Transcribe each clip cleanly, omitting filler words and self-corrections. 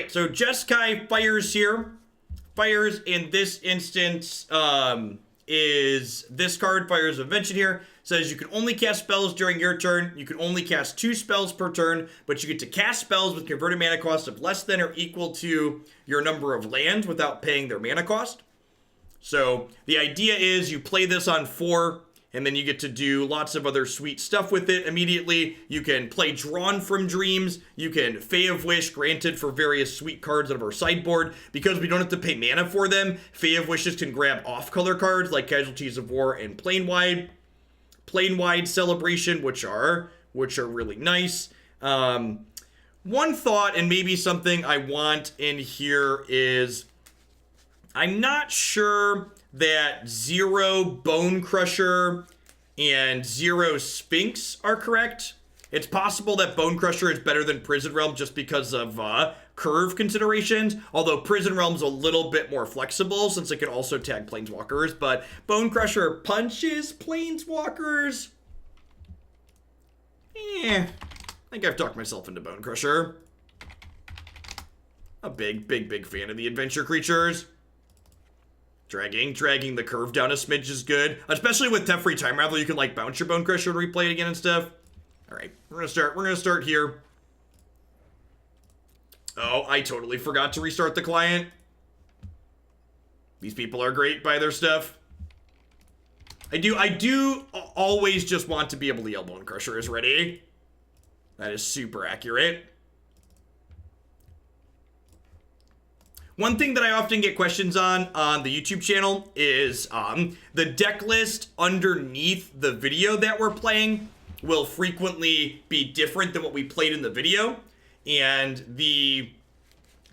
So Jeskai fires here. Fires in this instance is this card, Fires of Invention here. Says you can only cast spells during your turn. You can only cast 2 spells per turn, but you get to cast spells with converted mana cost of less than or equal to your number of lands without paying their mana cost. So the idea is you play this on 4, and then you get to do lots of other sweet stuff with it immediately. You can play Drawn from Dreams. You can Fae of Wish, granted for various sweet cards out of our sideboard. Because we don't have to pay mana for them, Fae of Wishes can grab off-color cards like Casualties of War and Plane-Wide Celebration, which are really nice. One thought, and maybe something I want in here, is I'm not sure that 0 Bonecrusher and 0 Sphinx are correct. It's possible that Bonecrusher is better than Prison Realm just because of curve considerations, although Prison Realm's a little bit more flexible since it can also tag Planeswalkers, but Bonecrusher punches Planeswalkers. I think I've talked myself into Bonecrusher. A big fan of the adventure creatures. Dragging the curve down a smidge is good. Especially with Teferi Time Raveler, you can like bounce your Bonecrusher and replay it again and stuff. Alright, we're gonna start here. Oh, I totally forgot to restart the client. These people are great by their stuff. I do always just want to be able to yell Bonecrusher is ready. That is super accurate. One thing that I often get questions on the YouTube channel is the deck list underneath the video that we're playing will frequently be different than what we played in the video. And the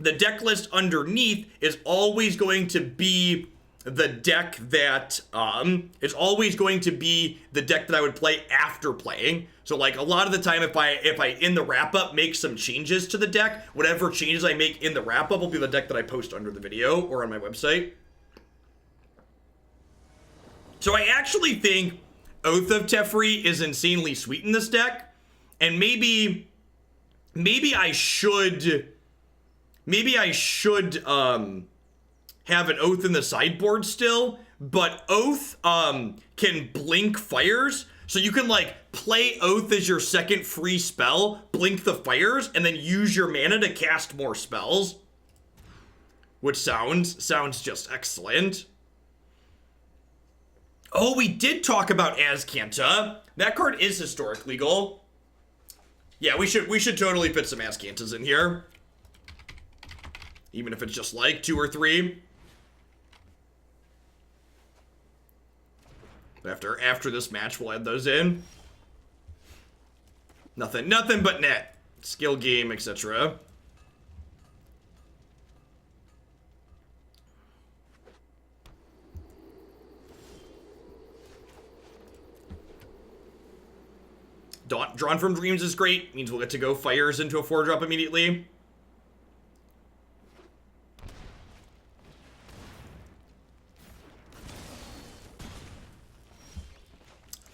deck list underneath is always going to be the deck that it's always going to be the deck that I would play after playing. So like a lot of the time, if I in the wrap up make some changes to the deck, whatever changes I make in the wrap up will be the deck that I post under the video or on my website. So I actually think Oath of Teferi is insanely sweet in this deck, and maybe I should have an Oath in the sideboard still, but Oath can blink fires, so you can like play Oath as your second free spell, blink the fires, and then use your mana to cast more spells, which sounds just excellent. Oh, we did talk about Azcanta. That card is historic legal. Yeah, we should totally fit some Azcantas in here, even if it's just like 2 or 3. After this match, we'll add those in. Nothing but net. Skill game, etc. Drawn from Dreams is great. Means we'll get to go fires into a 4-drop immediately.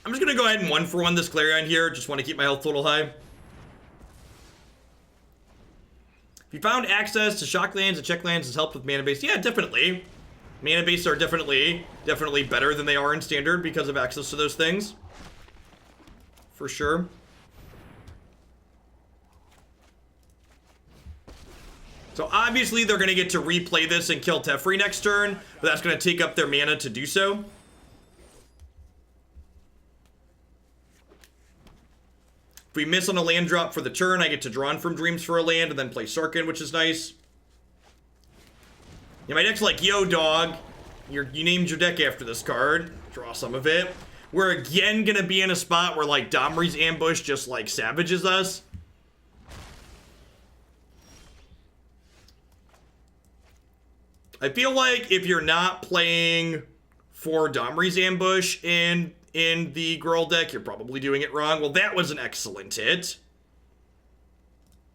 I'm just going to go ahead and 1-for-1 this Clarion here. Just want to keep my health total high. If you found access to shock lands and check lands has helped with mana base, yeah, definitely. Mana base are definitely better than they are in standard because of access to those things. For sure. So obviously they're going to get to replay this and kill Teferi next turn, but that's going to take up their mana to do so. If we miss on a land drop for the turn, I get to Drawn from Dreams for a land and then play Sarkhan, which is nice. Yeah, my deck's like, yo, dog, you named your deck after this card. Draw some of it. We're again going to be in a spot where, like, Domri's Ambush just, like, savages us. I feel like if you're not playing for Domri's Ambush in the Gruul deck, you're probably doing it wrong. Well, that was an excellent hit.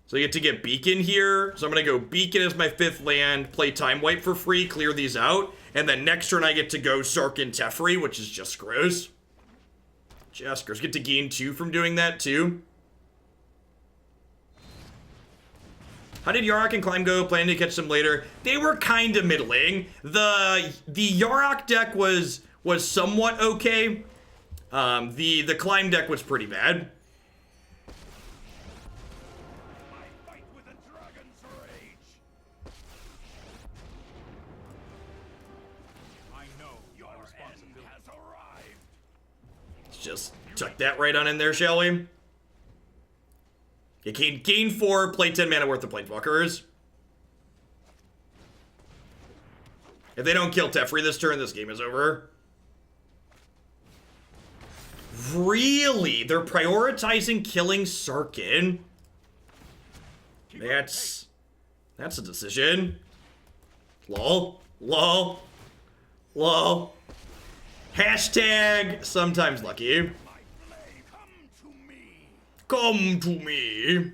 So you get to get Beacon here. So I'm going to go Beacon as my 5th land, play Time Wipe for free, clear these out. And then next turn I get to go Sarkhan Teferi, which is just gross. Just gross. Get to gain 2 from doing that too. How did Yarok and Climb go? Planning to catch them later. They were kind of middling. The Yarok deck was somewhat okay. The Climb deck was pretty bad. Just chuck that right on in there, shall we? You can gain 4, play 10 mana worth of Planeswalkers. If they don't kill Teferi this turn, this game is over. Really? They're prioritizing killing Sarkhan? That's a decision. Lol. Lol. Lol. Hashtag sometimes lucky. Come to me.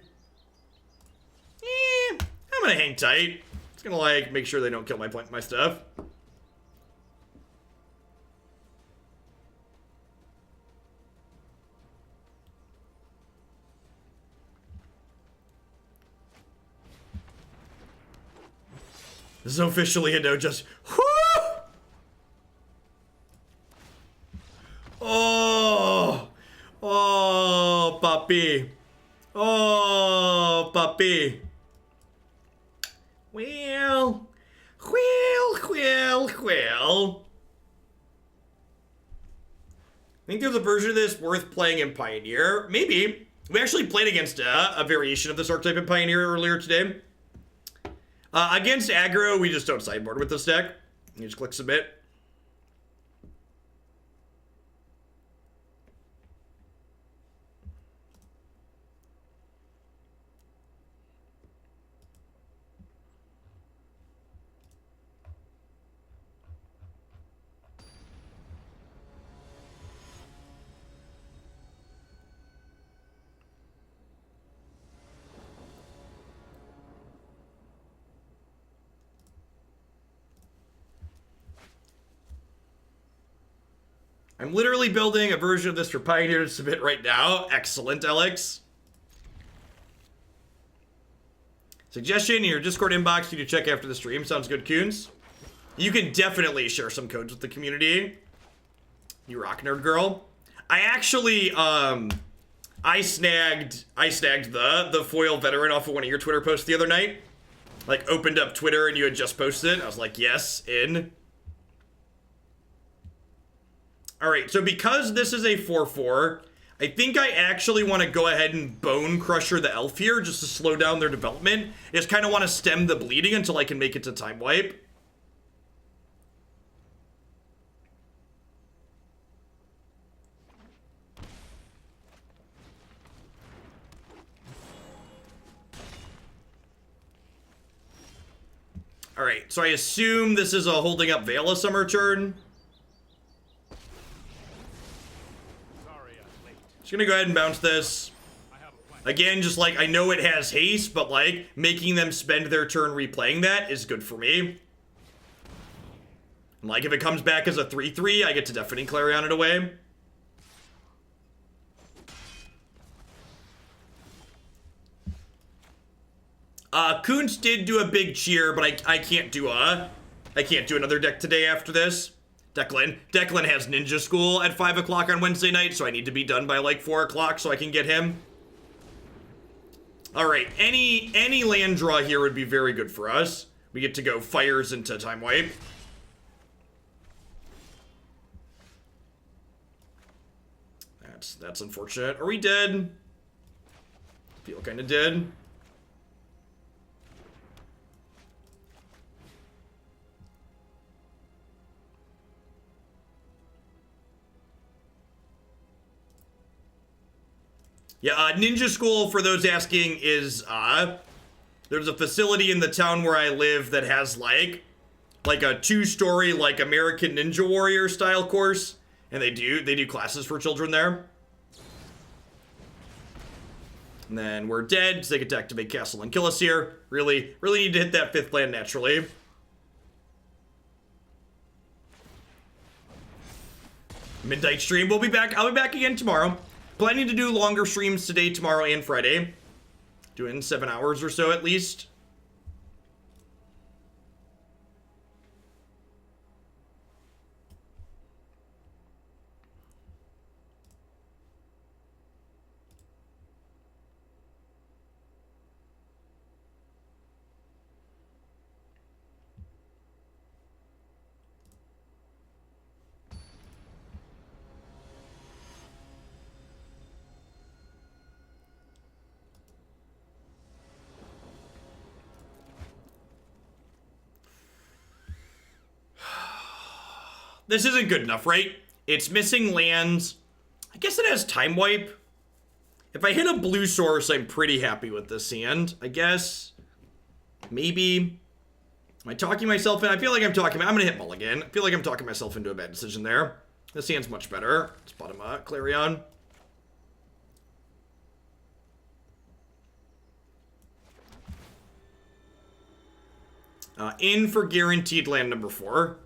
I'm gonna hang tight. It's gonna like make sure they don't kill my stuff. This is officially a no just. Whoo! Oh, oh, puppy. Oh, puppy. Well. I think there's a version of this worth playing in Pioneer. Maybe. We actually played against a variation of this archetype in Pioneer earlier today. Against aggro, we just don't sideboard with this deck. You just click submit. I'm literally building a version of this for Pioneer to submit right now. Excellent, Alex. Suggestion in your Discord inbox you to check after the stream. Sounds good, Coons. You can definitely share some codes with the community. You rock, nerd girl. I actually, I snagged the foil veteran off of one of your Twitter posts the other night. Like, opened up Twitter and you had just posted it. I was like, yes, in. Alright, so because this is a 4/4, I think I actually want to go ahead and Bonecrusher the elf here just to slow down their development. I just kind of want to stem the bleeding until I can make it to time wipe. Alright, so I assume this is a holding up Veil of Summer turn. Gonna go ahead and bounce this. Again, just like, I know it has haste, but like, making them spend their turn replaying that is good for me. And like, if it comes back as a 3/3, I get to Deafening Clarion it away. Kuntz did do a big cheer, but I can't do another deck today after this. Declan has Ninja School at 5 o'clock on Wednesday night, so I need to be done by like 4 o'clock so I can get him. Alright, any land draw here would be very good for us. We get to go fires into time wipe. That's unfortunate. Are we dead? Feel kinda dead. Yeah, Ninja School, for those asking, is, there's a facility in the town where I live that has, like a 2-story, like, American Ninja Warrior style course. And they do classes for children there. And then we're dead, so they get to activate Castle and kill us here. Really need to hit that 5th land naturally. Midnight stream, I'll be back again tomorrow. Planning to do longer streams today, tomorrow, and Friday. Doing 7 hours or so at least. this isn't good enough, right? It's missing lands. I guess it has Time Wipe. If I hit a blue source, I'm pretty happy with this hand, I guess. Maybe. Am I talking myself in? I feel like I'm talking... I'm going to hit mulligan. I feel like I'm talking myself into a bad decision there. This hand's much better. Let's bottom up. Clarion. In for guaranteed land number 4.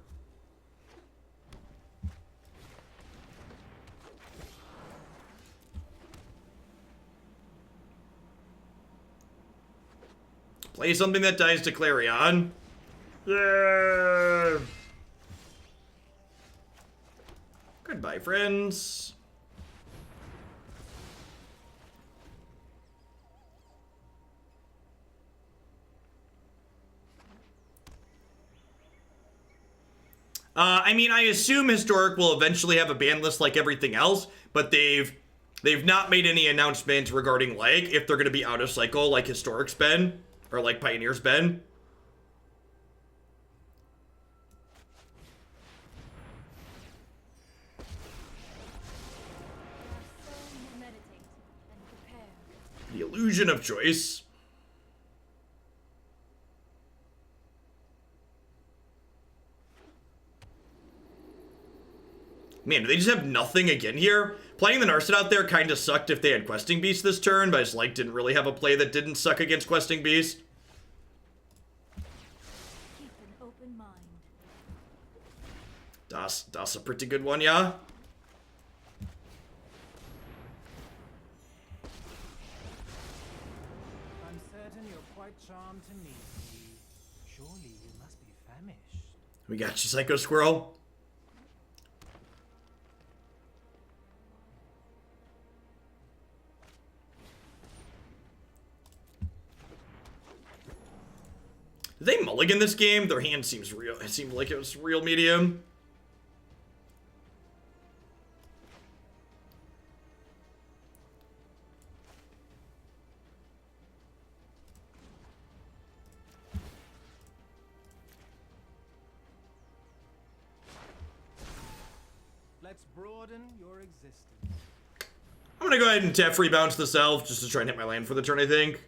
Play something that dies to Clarion. Yeah. Goodbye, friends. I mean, I assume Historic will eventually have a ban list like everything else, but they've not made any announcement regarding, like, if they're going to be out of cycle like Historic's been, or like Pioneer's been. The illusion of choice. Man, do they just have nothing again here? Playing the Narset out there kind of sucked if they had Questing Beast this turn, but I just, like, didn't really have a play that didn't suck against Questing Beast. Keep an open mind. Das a pretty good one, yeah? I'm certain you're quite charmed to meet me. Surely you must be famished. We got you, Psycho Squirrel. Did they mulligan this game? Their hand seems real. It seemed like it was real medium. Let's broaden your existence. I'm gonna go ahead and Teferi bounce this elf just to try and hit my land for the turn, I think.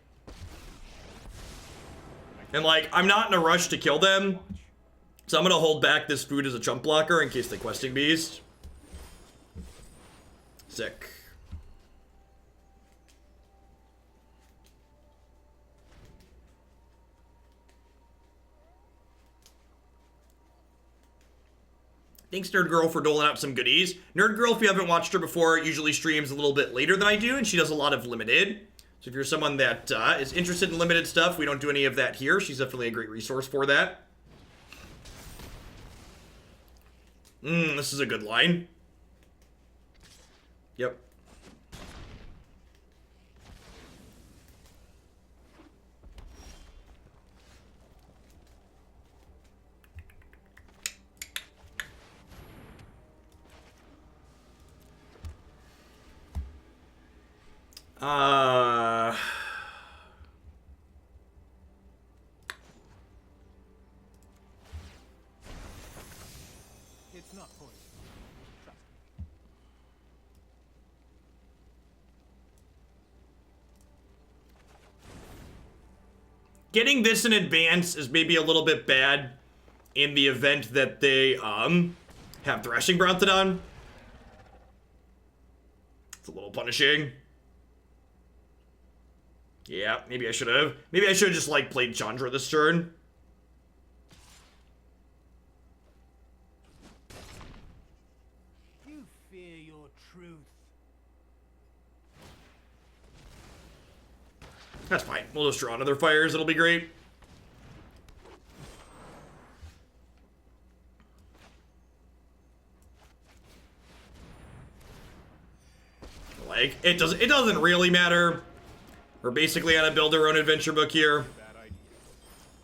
And, like, I'm not in a rush to kill them, so I'm gonna hold back this food as a chump blocker in case they Questing Beast. Sick. Thanks, Nerd Girl, for doling out some goodies. Nerd Girl, if you haven't watched her before, usually streams a little bit later than I do, and she does a lot of limited. So if you're someone that is interested in limited stuff, we don't do any of that here. She's definitely a great resource for that. This is a good line. Yep. It's not poison. Trust me. Getting this in advance is maybe a little bit bad in the event that they have Thrashing Brontodon. It's a little punishing. Yeah, maybe I should have. Maybe I should have just, like, played Chandra this turn. You fear your truth. That's fine. We'll just draw another Fires. It'll be great. Like, it doesn't really matter. We're basically on a build our own adventure book here.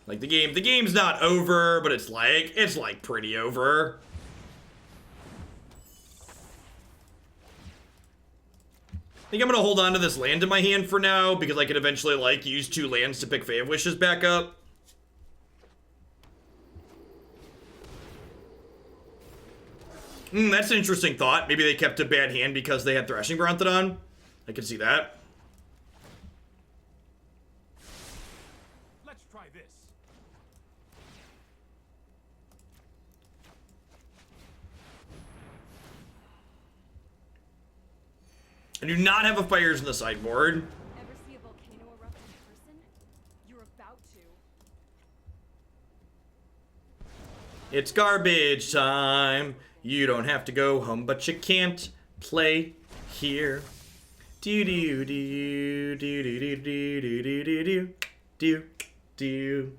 Like, the game's not over, but it's like pretty over. I think I'm gonna hold on to this land in my hand for now, because I could eventually, like, use 2 lands to pick Fae of Wishes back up. That's an interesting thought. Maybe they kept a bad hand because they had Thrashing Brontodon. I can see that. Let's try this. I do not have a Fires in the sideboard. Ever see a volcano erupt in person? You're about to. It's garbage time. You don't have to go home, but you can't play here. Do do do do do do do do do do do do do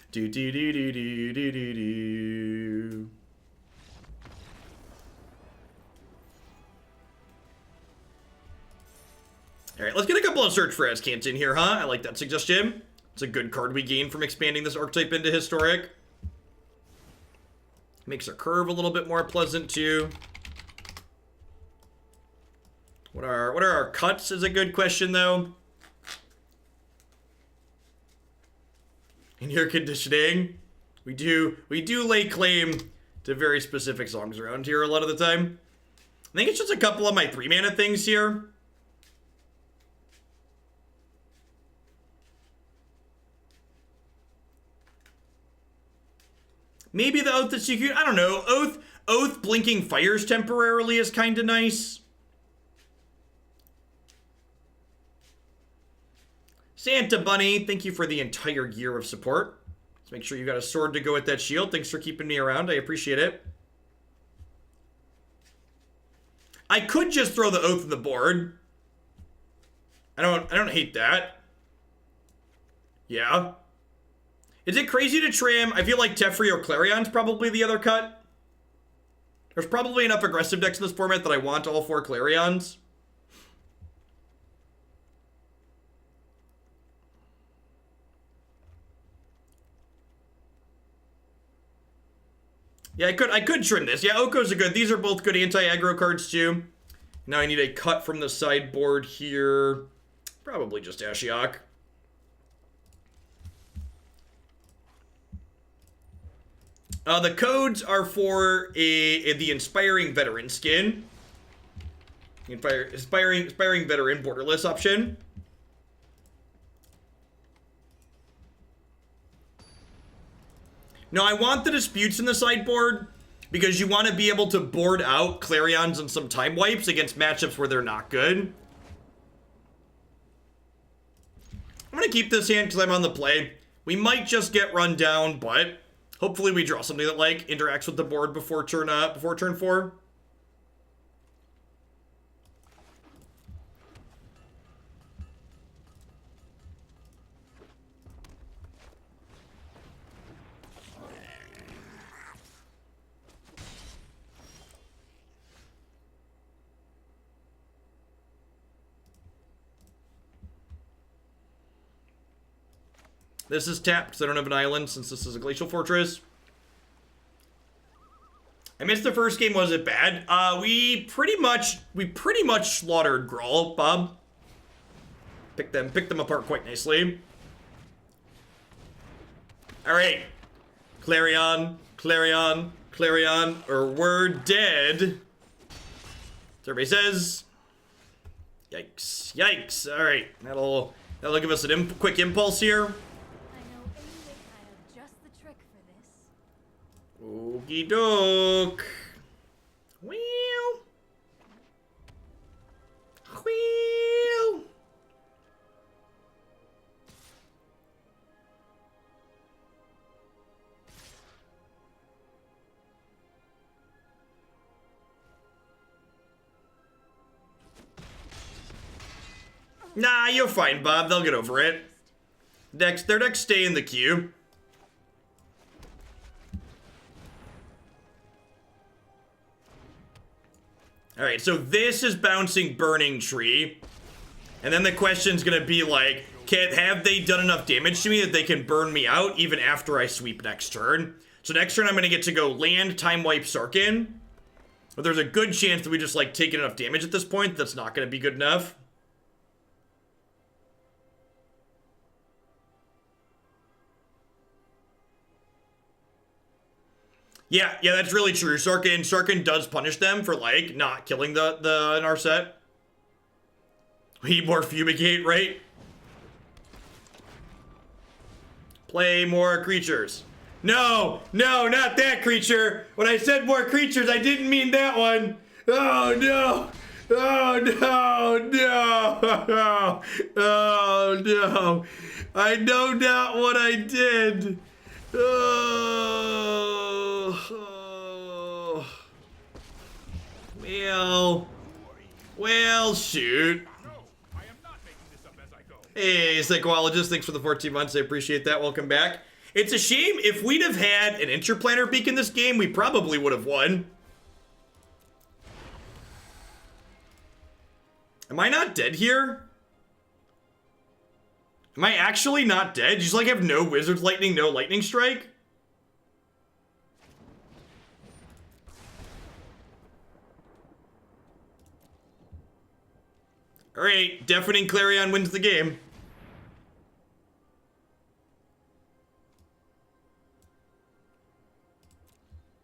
do do do do do do do. All right, let's get a couple of Search for Azcanta in here, huh? I like that suggestion. It's a good card we gain from expanding this archetype into Historic. Makes our curve a little bit more pleasant too. What are our cuts is a good question though. In your conditioning, we do lay claim to very specific songs around here a lot of the time. I think it's just a couple of my 3-mana things here. Maybe the Oath of Secret, I don't know. Oath blinking fires temporarily is kind of nice. Santa Bunny, thank you for the entire year of support. Let's make sure you got a sword to go with that shield. Thanks for keeping me around. I appreciate it. I could just throw the Oath on the board. I don't hate that. Yeah. Is it crazy to trim? I feel like Teferi or Clarion's probably the other cut. There's probably enough aggressive decks in this format that I want all 4 Clarions. Yeah, I could trim this. Yeah, Oko's a good. These are both good anti-aggro cards too. Now I need a cut from the sideboard here. Probably just Ashiok. The codes are for the Inspiring Veteran skin. Inspiring Veteran borderless option. Now, I want the disputes in the sideboard because you want to be able to board out Clarions and some time wipes against matchups where they're not good. I'm going to keep this hand because I'm on the play. We might just get run down, but hopefully we draw something that, like, interacts with the board before turn 4. This is tapped because I don't have an island since this is a Glacial Fortress. I missed the first game. Was it bad? We pretty much slaughtered Gruul, Bob. Picked them apart quite nicely. All right, Clarion, or we're dead. Everybody says. Yikes! All right, that'll give us a quick impulse here. Okey doke. Wheel. Nah, you're fine, Bob. They'll get over it. Their decks stay in the queue. Alright, so this is bouncing Burning Tree. And then the question's gonna be like, have they done enough damage to me that they can burn me out even after I sweep next turn? So next turn I'm gonna get to go land, time wipe Sarkhan. But there's a good chance that we just like take enough damage at this point that's not gonna be good enough. Yeah, that's really true. Sarkhan does punish them for, like, not killing the Narset. We more fumigate, right? Play more creatures. No, not that creature. When I said more creatures, I didn't mean that one. Oh, no. Oh, no. Oh, no. I know not what I did. Oh. Well, shoot. Hey, Psychologist, thanks for the 14 months. I appreciate that. Welcome back. It's a shame. If we'd have had an Interplanar Beacon this game, we probably would have won. Am I not dead here? Am I actually not dead? You just, like, have no Wizard's Lightning, no Lightning Strike? Alright, Deafening Clarion wins the game.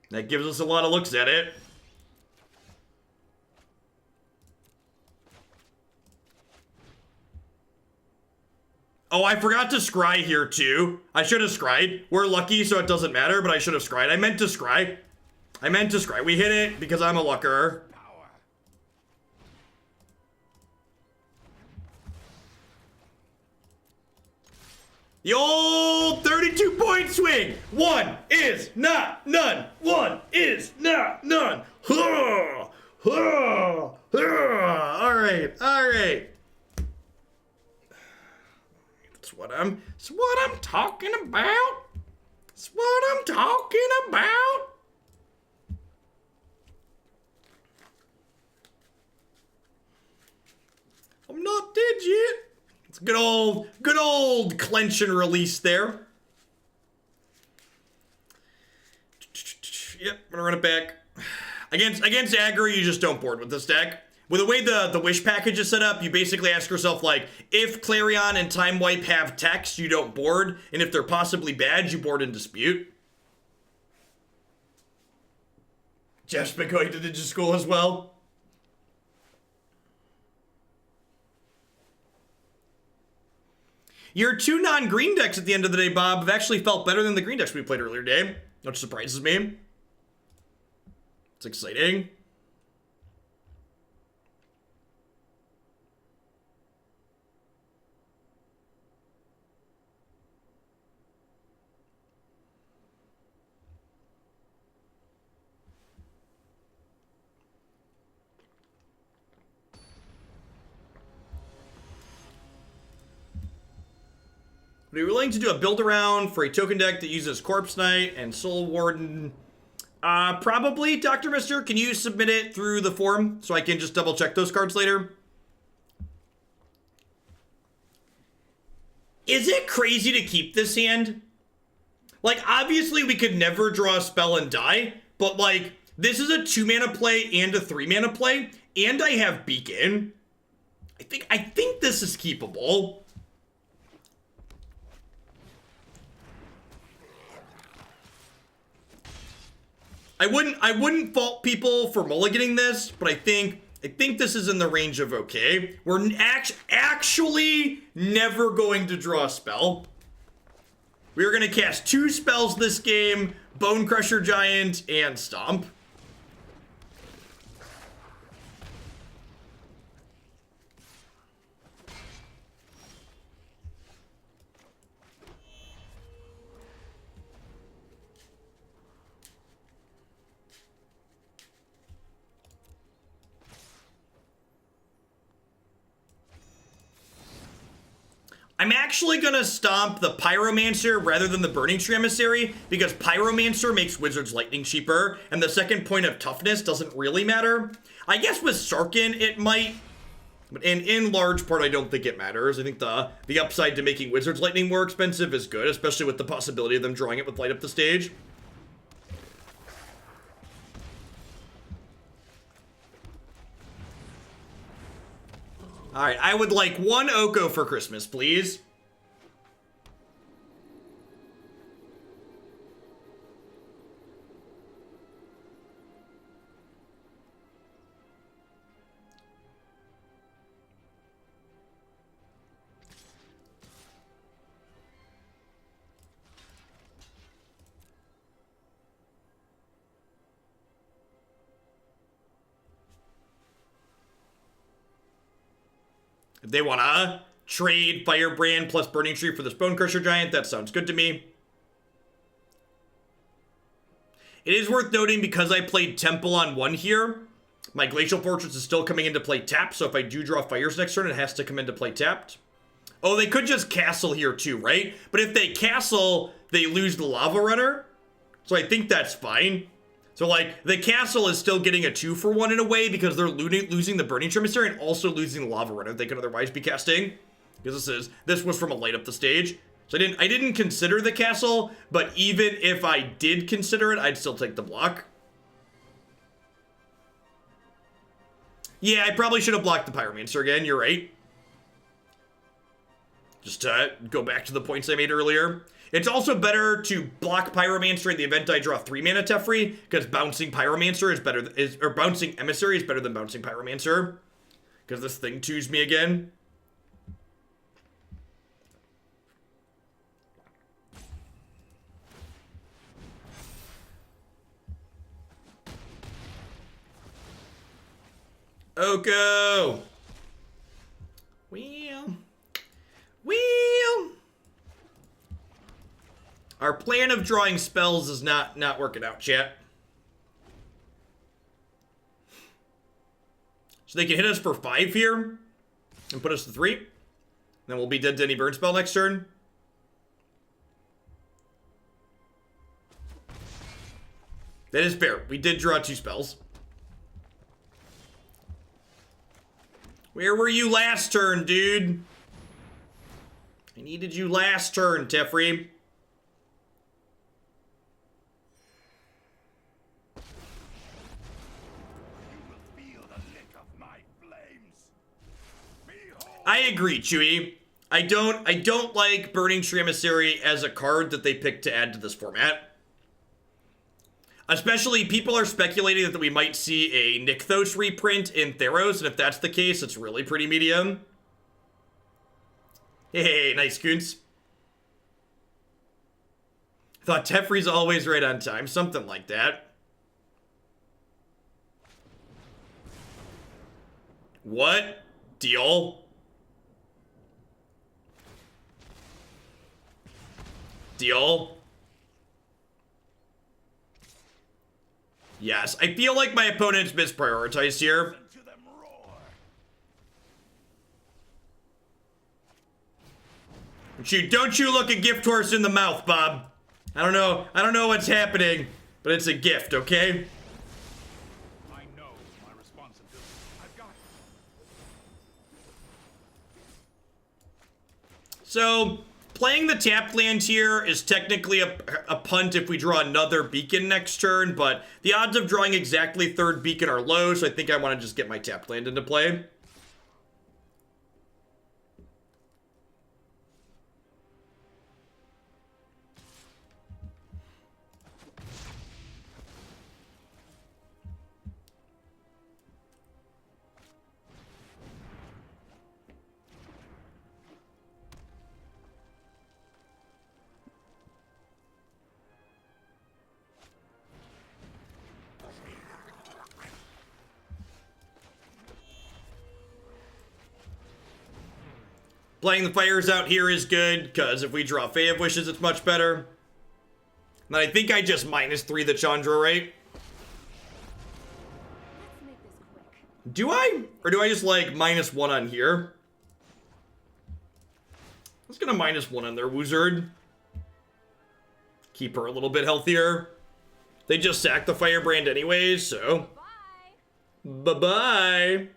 That gives us a lot of looks at it. Oh, I forgot to scry here too. I should have scried. We're lucky, so it doesn't matter, but I should have scried. I meant to scry. We hit it because I'm a lucker. The old 32-point swing. One is not none. One is not none. All right. That's what I'm talking about. That's what I'm talking about. I'm not dead yet. It's good old clench and release there. Yep, I'm gonna run it back. Against aggro, you just don't board with this deck. With the way the wish package is set up, you basically ask yourself, like, if Clarion and Time Wipe have text, you don't board, and if they're possibly bad, you board in dispute. Jeff's been going to ninja school as well. Your two non-green decks at the end of the day, Bob, have actually felt better than the green decks we played earlier today, which surprises me. It's exciting. Would you be willing to do a build around for a token deck that uses Corpse Knight and Soul Warden? Probably, Dr. Mister. Can you submit it through the forum so I can just double check those cards later? Is it crazy to keep this hand? Like, obviously we could never draw a spell and die, but like, this is a 2-mana play and a 3-mana play, and I have Beacon. I think this is keepable. I wouldn't fault people for mulliganing this, but I think this is in the range of okay. We're actually never going to draw a spell. We are going to cast 2 spells this game, Bonecrusher Giant and Stomp. I'm actually gonna stomp the Pyromancer rather than the Burning Tree Emissary because Pyromancer makes Wizard's Lightning cheaper, and the second point of toughness doesn't really matter. I guess with Sarkhan it might, but in large part I don't think it matters. I think the upside to making Wizard's Lightning more expensive is good, especially with the possibility of them drawing it with Light Up the Stage. Alright, I would like 1 Oko for Christmas, please. If they want to trade Firebrand plus Burning Tree for this Bonecrusher Giant, that sounds good to me. It is worth noting, because I played Temple on 1 here, my Glacial Fortress is still coming into play tapped, so if I do draw Fires next turn, it has to come into play tapped. Oh, they could just castle here too, right? But if they castle, they lose the Lava Runner. So I think that's fine. So, like, the castle is still getting a 2-for-1 in a way, because they're losing the Burning Tree and also losing the Lava Runner they could otherwise be casting. Because this was from a light up the stage. So I didn't consider the castle, but even if I did consider it, I'd still take the block. Yeah, I probably should have blocked the Pyromancer again, you're right. Just to go back to the points I made earlier. It's also better to block Pyromancer in the event I draw 3 mana Teferi, because bouncing Pyromancer is better, or bouncing Emissary is better than bouncing Pyromancer. Because this thing 2s me again. Oko! Wheel. Our plan of drawing spells is not working out, chat. So they can hit us for 5 here and put us to 3. Then we'll be dead to any burn spell next turn. That is fair. We did draw 2 spells. Where were you last turn, dude? I needed you last turn, Teferi. I agree, Chewy. I don't like Burning Tree Emissary as a card that they picked to add to this format. Especially, people are speculating that we might see a Nykthos reprint in Theros, and if that's the case, it's really pretty medium. Hey, nice, Goons. Thought Teferi's always right on time, something like that. What? Deal? Deal? Yes, I feel like my opponent's misprioritized here. Don't you look a gift horse in the mouth, Bob. I don't know what's happening, but it's a gift, okay? I know my responsibility. I've got it. So, playing the tapped land here is technically a punt if we draw another beacon next turn, but the odds of drawing exactly 3rd beacon are low, so I think I want to just get my tapped land into play. Playing the fires out here is good, because if we draw Fae of Wishes, it's much better. And I think I just -3 the Chandra, right? Let's make this quick. Do I? Or do I just, like, -1 on here? Let's get a -1 on there, Wizard. Keep her a little bit healthier. They just sacked the Firebrand anyways, so... Bye. Bye-bye.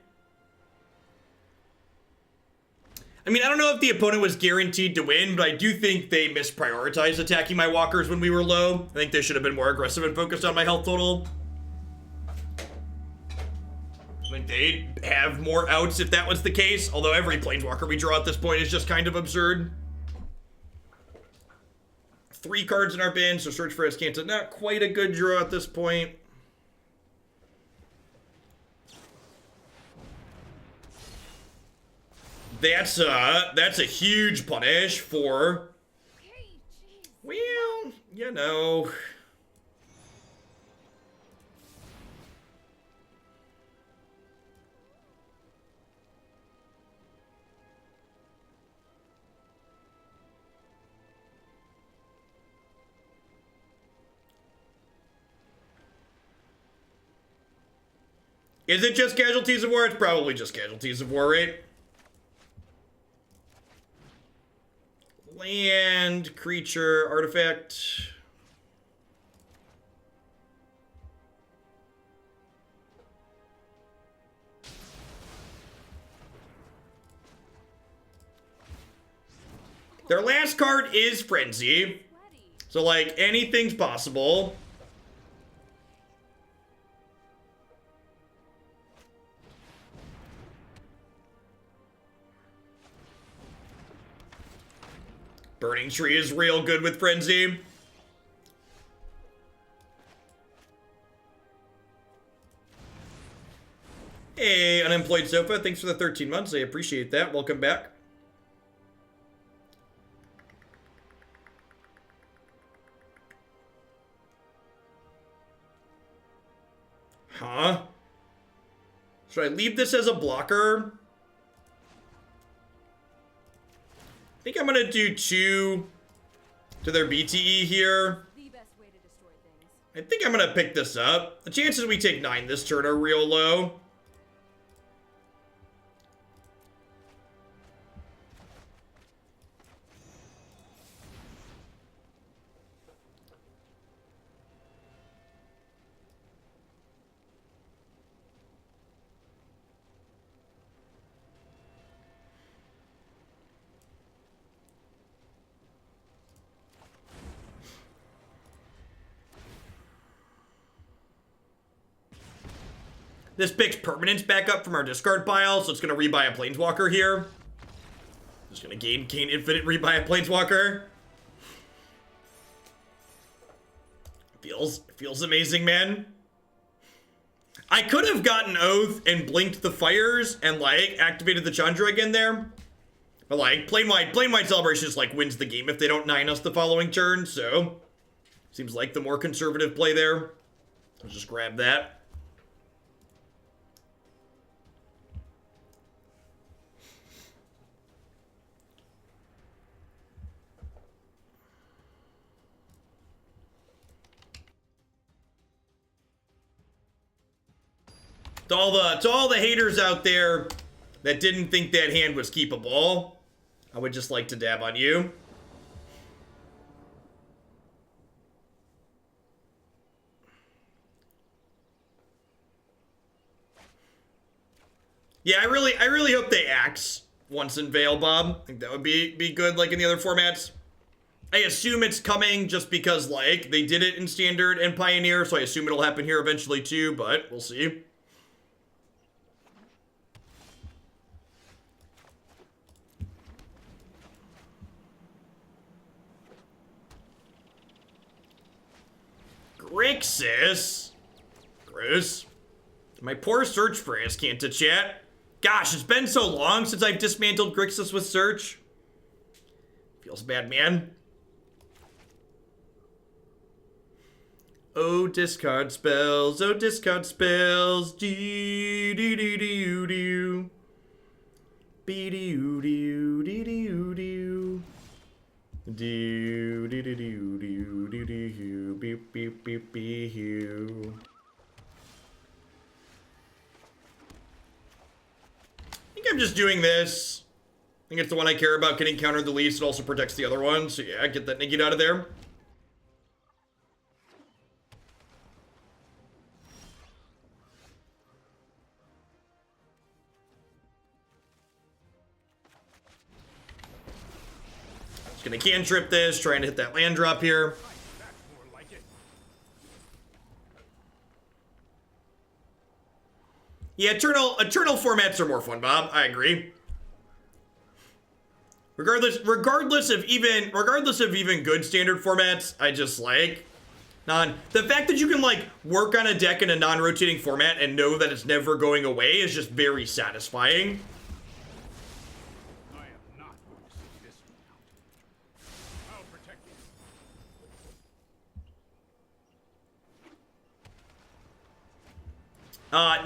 I mean, I don't know if the opponent was guaranteed to win, but I do think they misprioritized attacking my walkers when we were low. I think they should have been more aggressive and focused on my health total. I think they'd have more outs if that was the case, although every Planeswalker we draw at this point is just kind of absurd. 3 cards in our bin, so search for Azcanta. Not quite a good draw at this point. That's a huge punish for... Okay, jeez. Well, you know... Is it just Casualties of War? It's probably just Casualties of War, right? Land, creature, artifact. Their last card is Frenzy. So, like, anything's possible. Burning Tree is real good with Frenzy. Hey, Unemployed Sofa, thanks for the 13 months. I appreciate that. Welcome back. Huh? Should I leave this as a blocker? I think I'm gonna do 2 to their BTE here. The best way to destroy things. I think I'm gonna pick this up. The chances we take 9 this turn are real low. This picks permanents back up from our discard pile, so it's going to rebuy a Planeswalker here. Just going to gain infinite rebuy a Planeswalker. Feels amazing, man. I could have gotten Oath and blinked the fires and, like, activated the Chandra again there. But, like, Plane-wide Celebration just, like, wins the game if they don't 9 us the following turn, so... Seems like the more conservative play there. Let's just grab that. To all the haters out there that didn't think that hand was keepable, I would just like to dab on you. Yeah, I really hope they axe once in Veil, Bob. I think that would be good, like in the other formats. I assume it's coming just because, like, they did it in Standard and Pioneer, so I assume it'll happen here eventually too, but we'll see. Grixis? Gross. My poor search for Azcanta, chat. Gosh, it's been so long since I've dismantled Grixis with search. Feels bad, man. Oh, discard spells. Oh, discard spells. Dee-dee-dee-dee-doo-doo. Be-dee-doo-doo-dee-doo-doo. Do-do-do-do-do-do. Beep, beep, beep, beep. I think I'm just doing this. I think it's the one I care about getting countered the least. It also protects the other one. So yeah, get that negate out of there. Just gonna cantrip this, trying to hit that land drop here. Yeah, eternal formats are more fun, Bob. I agree. Regardless of even good standard formats, I just like the fact that you can like work on a deck in a non-rotating format and know that it's never going away is just very satisfying. I am not going to see this one out. I'll protect you.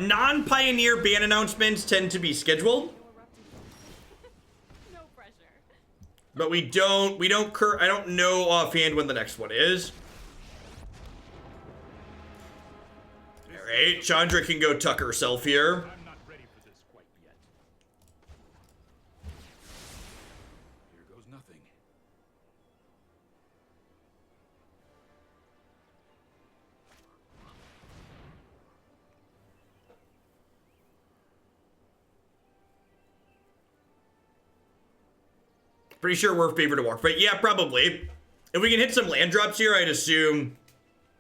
Non-Pioneer ban announcements tend to be scheduled. No pressure. But I don't know offhand when the next one is. right, Chandra can go tuck herself here. I'm not ready for this quite yet. Here goes nothing. Pretty sure we're favored to walk, but yeah, probably. If we can hit some land drops here, I'd assume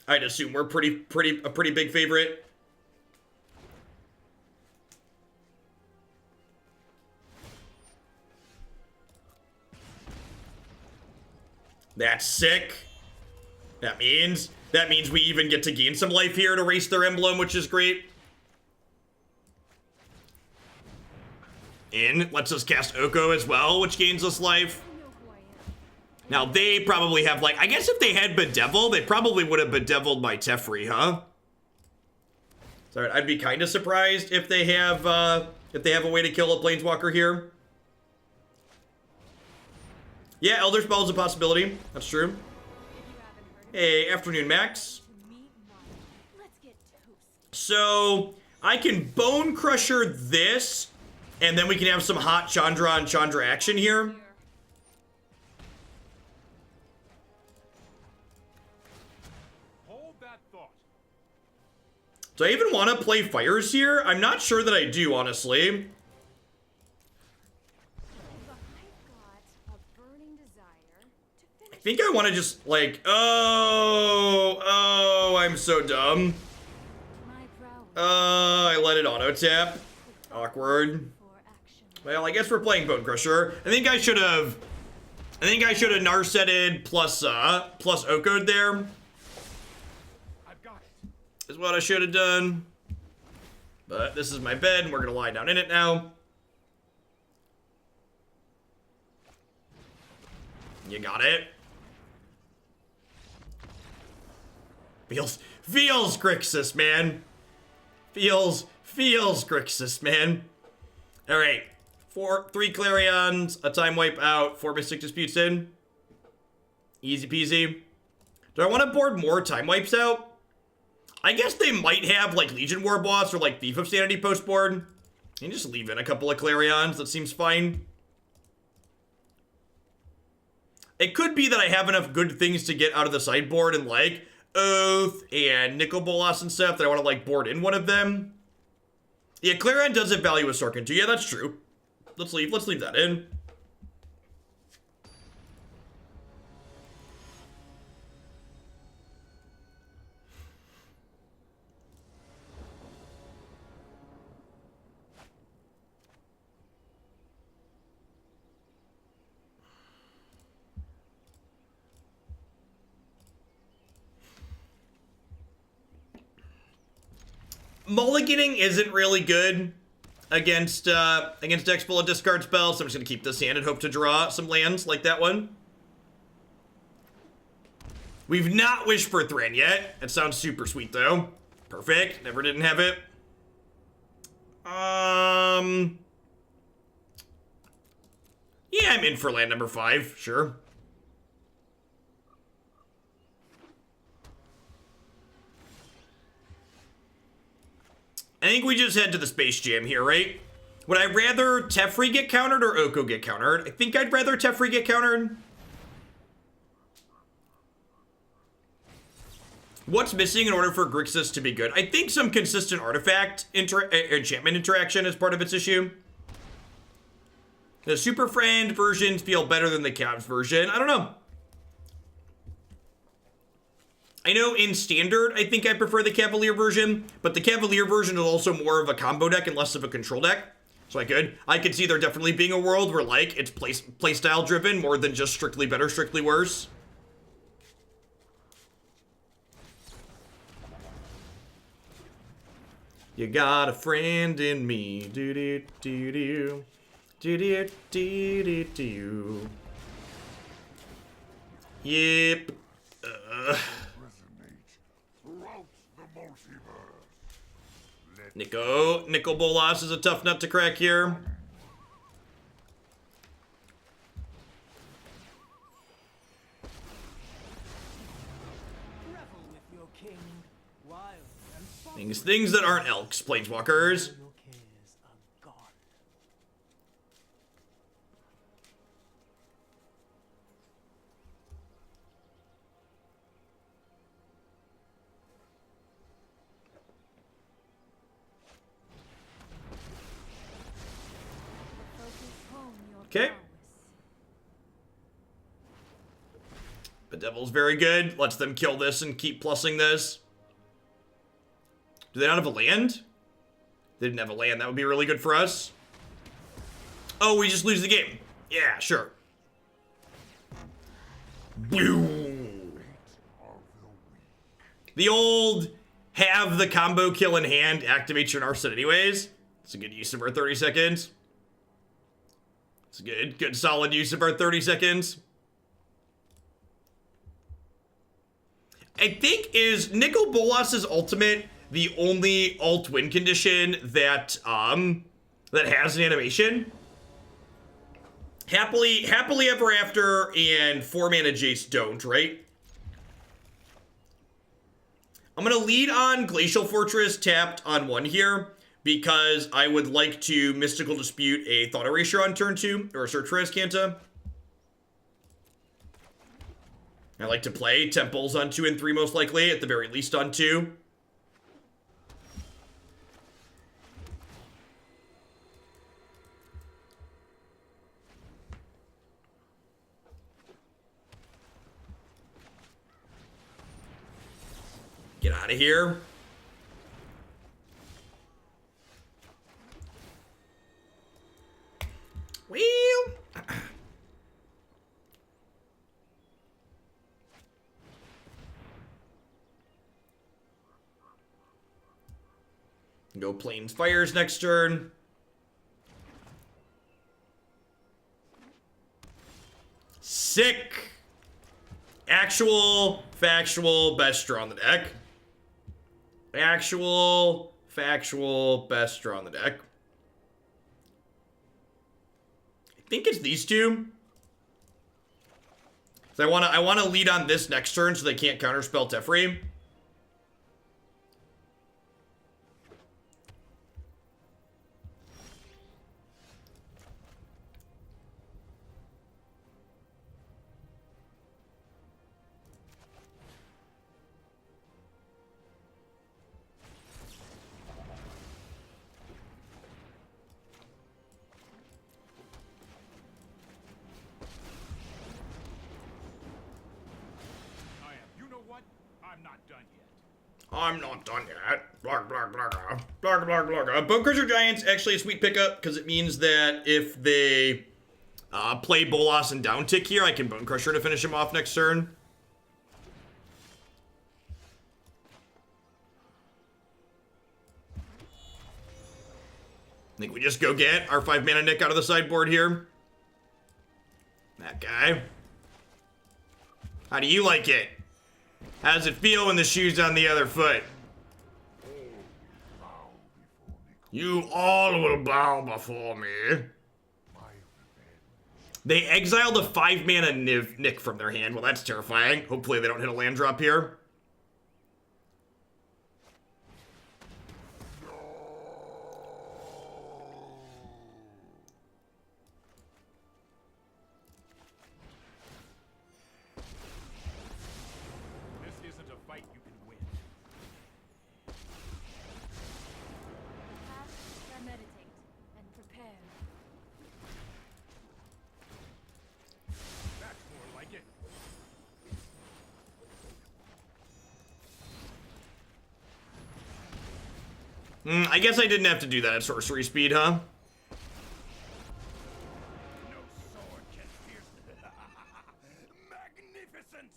we're a pretty big favorite. That's sick. That means we even get to gain some life here to erase their emblem, which is great. Lets us cast Oko as well, which gains us life. You know who I am. Now, they probably have, like, I guess if they had Bedevil, they probably would have Bedeviled my Teferi, huh? Sorry, I'd be kind of surprised if they have a way to kill a Planeswalker here. Yeah, Elder Spell is a possibility. That's true. If you haven't heard of Hey, afternoon, Max. it, meet mine. Let's get toasted. So, I can Bonecrusher this, and then we can have some hot Chandra on Chandra action here. Hold that thought. Do I even want to play Fires here? I'm not sure that I do, honestly. But I've got a burning desire to I finish. think I want to just, like, oh, I'm so dumb. My prowess I let it auto-tap. Awkward. for action. Well, I guess we're playing Bonecrusher. I think I should have Narsetted plus Oko'd there. I've got it. Is what I should have done. But this is my bed, and we're gonna lie down in it now. You got it. Feels Grixis, man. Feels Grixis, man. All right, 3 Clarions, a time wipe out, 4 Mystic Disputes in. Easy peasy. Do I want to board more time wipes out? I guess they might have like Legion War Boss or like Thief of Sanity post board. And just leave in a couple of Clarions. That seems fine. It could be that I have enough good things to get out of the sideboard and like Oath and Nicol Bolas and stuff that I want to like board in one of them. Yeah, Clarion does have value with Sarkhan too. Yeah, that's true. Let's leave that in. Mulliganing isn't really good against decks full of discard spells, so I'm just gonna keep this hand and hope to draw some lands like that one. We've not wished for Thran yet. It sounds super sweet though. Perfect. Never didn't have it. Yeah, I'm in for land number 5, sure. I think we just head to the Space Jam here, right? Would I rather Teferi get countered or Oko get countered? I think I'd rather Teferi get countered. What's missing in order for Grixis to be good? I think some consistent artifact enchantment interaction is part of its issue. The Super Friend versions feel better than the Cavs version. I don't know. I know in Standard, I think I prefer the Cavalier version, but the Cavalier version is also more of a combo deck and less of a control deck. So I could see there definitely being a world where, like, it's playstyle driven more than just strictly better, strictly worse. You got a friend in me. Do do do do. Do do do do do. Yep. Nicol Bolas is a tough nut to crack here. Revel with your king. Wild and Things that aren't elks, planeswalkers. your cares are gone. Focus home your Okay. prowess. Bedevil's very good. Lets them kill this and keep plussing this. Do they not have a land? They didn't have a land. That would be really good for us. Oh, we just lose the game. Yeah, sure. Boom. The old have the combo kill in hand, activate your Narset anyways. It's a good use of our 30 seconds. It's a good solid use of our 30 seconds. I think is Nicol Bolas's ultimate the only alt win condition that that has an animation. Happily Ever After and 4-mana Jace don't, right? I'm gonna lead on Glacial Fortress tapped on 1 here because I would like to Mystical Dispute a Thought Erasure on turn 2 or search for Azcanta. I like to play Temples on 2 and 3 most likely, at the very least on 2. Get out of here. Well. Go Plains Fires next turn. Sick. Actual, factual, best draw on the deck. Actual, factual, best draw on the deck. I think it's these two. So I wanna lead on this next turn so they can't counterspell Teferi. I'm not done yet. I'm not done yet. Blarg, blarg, blarg. Blarg, blarg, blarg. Bonecrusher Giant's actually a sweet pickup because it means that if they play Bolas and downtick here, I can Bonecrusher to finish him off next turn. I think we just go get our 5-mana Nick out of the sideboard here. That guy. How do you like it? How does it feel when the shoe's on the other foot? You all will bow before me. They exiled a 5-mana Nick from their hand. Well, that's terrifying. Hopefully they don't hit a land drop here. This isn't a fight you can win. Fast, meditate, and prepare. That's more like it. I guess I didn't have to do that at sorcery speed, huh? No sword can pierce. Magnificent.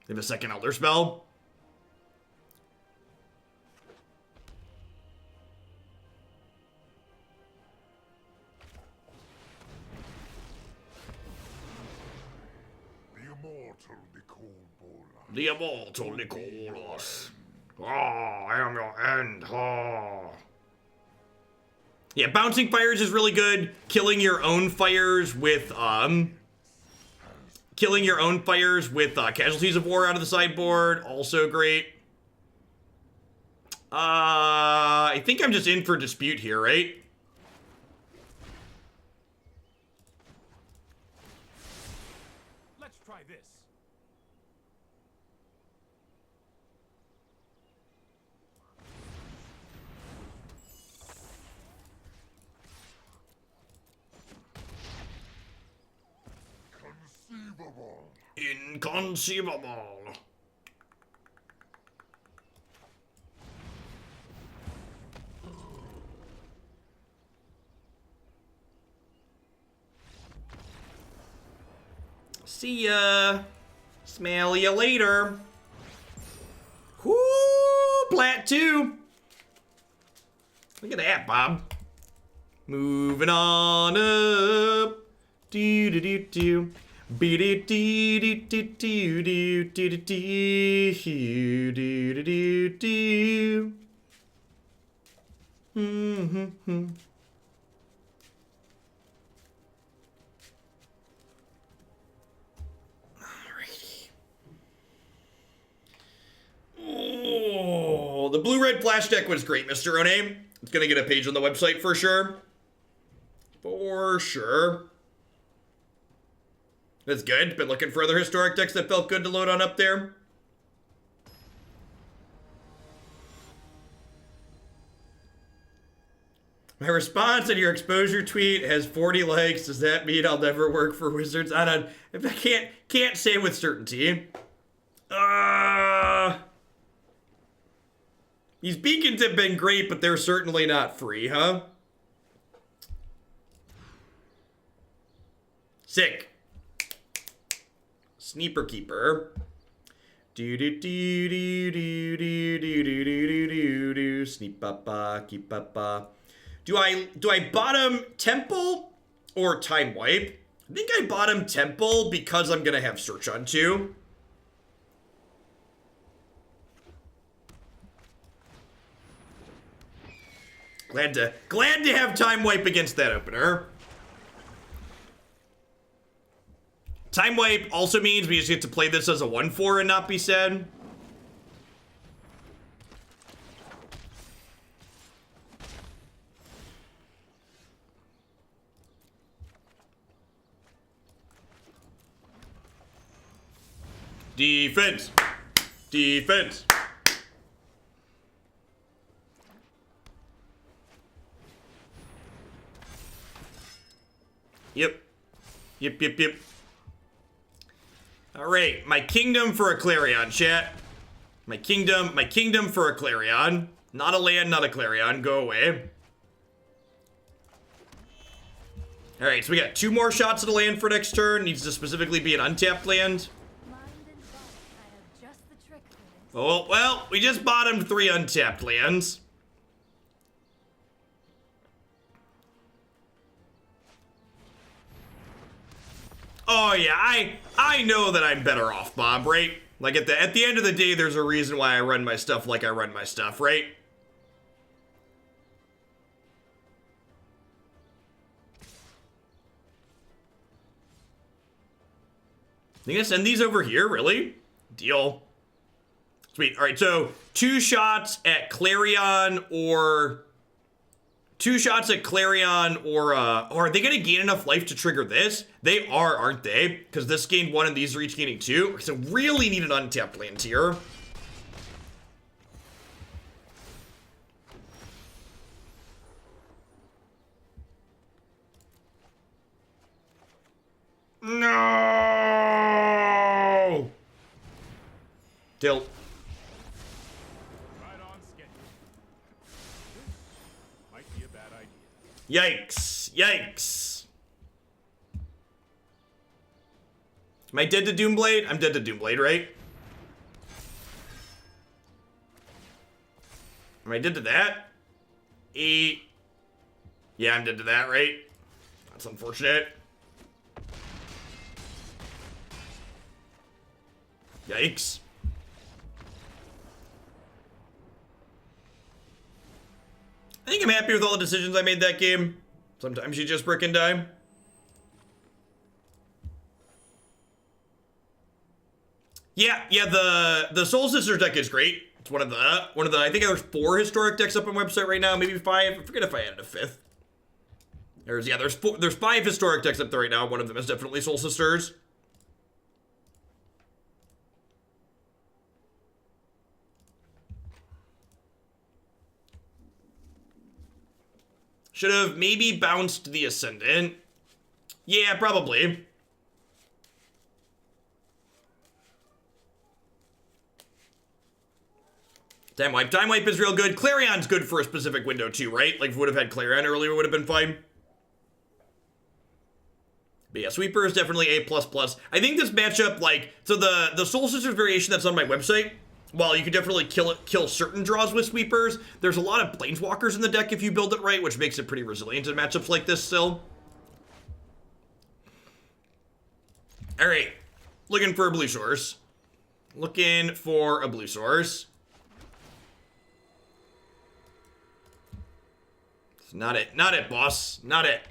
They have a second Elder Spell. The immortal Nicholas. I am your end. Yeah, bouncing fires is really good. Killing your own fires with Killing your own fires with Casualties of War out of the sideboard, also great. I think I'm just in for dispute here, right? Let's try this. Inconceivable. See ya. Smell ya later. Whoo, Plat 2. Look at that, Bob. Moving on up. Do do do do. Be do do do do do do do do do do do do. Alrighty. Oh, the blue-red flash deck was great, Mr. One. It's gonna get a page on the website for sure. For sure. That's good. Been looking for other historic decks that felt good to load on up there. My response on your exposure tweet has 40 likes. Does that mean I'll never work for Wizards? I can't say with certainty. These beacons have been great, but they're certainly not free, huh? Sick. Sneeper Keeper. Do do do do do do do do do do do. Sneep papa, keep papa. Do I bottom Temple or Time Wipe? I think I bottom Temple because I'm gonna have Search on 2. Glad to have Time Wipe against that opener. Time Wipe also means we just get to play this as a 1/4 and not be sad. Defense. Defense. Yep. Yep, yep, yep. Alright, my kingdom for a Clarion, chat. My kingdom for a Clarion. Not a land, not a Clarion. Go away. Alright, so we got 2 more shots at a land for next turn. Needs to specifically be an untapped land. Mind and body, I have just the trick for this. Oh, well, we just bottomed 3 untapped lands. Oh yeah, I know that I'm better off, Bob, right? Like at the end of the day, there's a reason why I run my stuff like I run my stuff, right? You gonna send these over here, really? Deal. Sweet. All right, so 2 shots at Clarion or... 2 shots at Clarion or are they gonna gain enough life to trigger this? They are, aren't they? Because this gained 1 and these are each gaining 2. So really need an untapped land here. No! Tilt. Right on schedule. Might be a bad idea. Yikes. Yikes. Am I dead to Doomblade? I'm dead to Doomblade, right? Am I dead to that? Yeah, I'm dead to that, right? That's unfortunate. Yikes. I think I'm happy with all the decisions I made that game. Sometimes you just brick and die. Yeah, the Soul Sisters deck is great. It's one of the I think there's 4 historic decks up on website right now, maybe 5. I forget if I added a 5th. There's 5 historic decks up there right now. One of them is definitely Soul Sisters. Should have maybe bounced the Ascendant. Yeah, probably. Time Wipe is real good. Clarion's good for a specific window too, right? Like if we would have had Clarion earlier, it would have been fine. But yeah, Sweeper is definitely A++. I think this matchup, like, so the Soul Sisters variation that's on my website, while you can definitely kill certain draws with Sweepers, there's a lot of Planeswalkers in the deck if you build it right, which makes it pretty resilient in matchups like this still. Alright, looking for a blue source. Looking for a blue source. Not it, boss. Not it.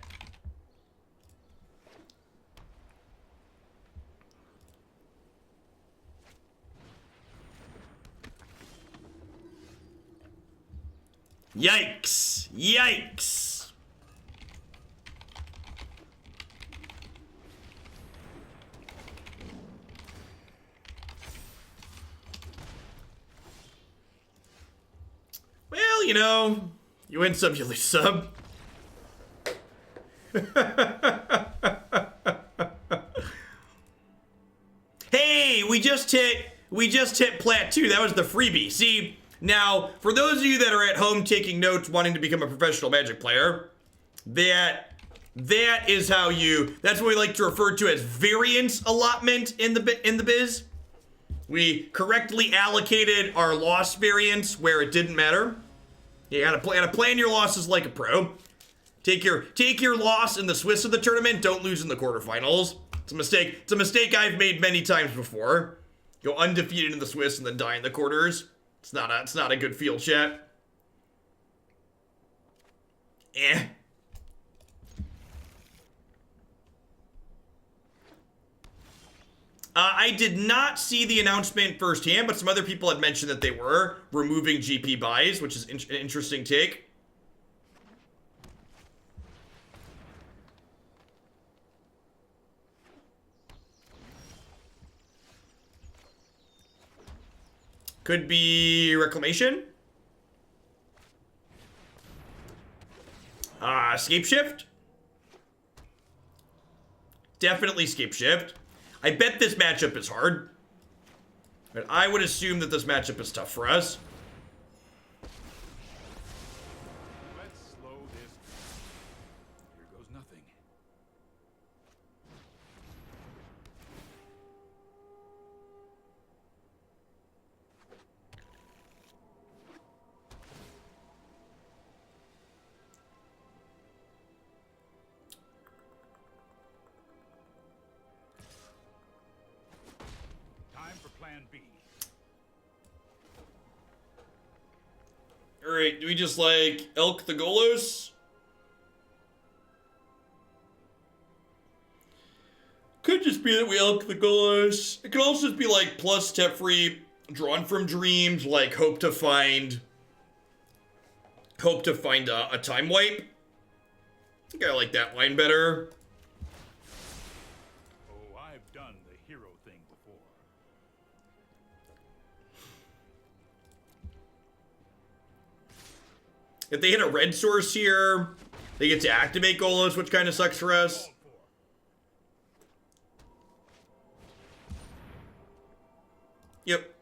Yikes. Yikes. Well, you know, you win some, you lose some. Hey, we just hit Plat 2. That was the freebie. See, now, for those of you that are at home taking notes, wanting to become a professional Magic player, that is how that's what we like to refer to as variance allotment in the biz. We correctly allocated our loss variance where it didn't matter. You gotta plan your losses like a pro. Take your loss in the Swiss of the tournament. Don't lose in the quarterfinals. It's a mistake. It's a mistake I've made many times before. Go undefeated in the Swiss and then die in the quarters. It's not a good field chat. I did not see the announcement firsthand, but some other people had mentioned that they were removing GP buys, which is an interesting take. Could be Reclamation. Scape Shift. Definitely Scape Shift. I bet this matchup is hard. But I would assume that this matchup is tough for us. Let's slow this down. Here goes nothing. Plan B. Alright, do we just like Elk the Golos? Could just be that we Elk the Golos. It could also just be like plus Teferi, drawn from dreams, like hope to find a time wipe. I think I like that line better. Oh, I've done the hero thing before. If they hit a red source here, they get to activate Golos, which kind of sucks for us. Yep.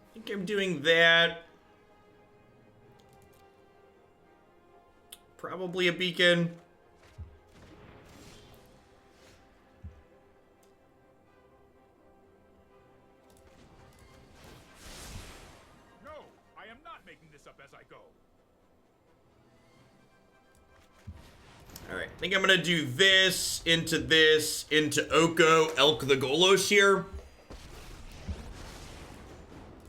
I think I'm doing that. Probably a beacon. No, I am not as I go. Alright, I think I'm gonna do this, into Oko, Elk the Golos here.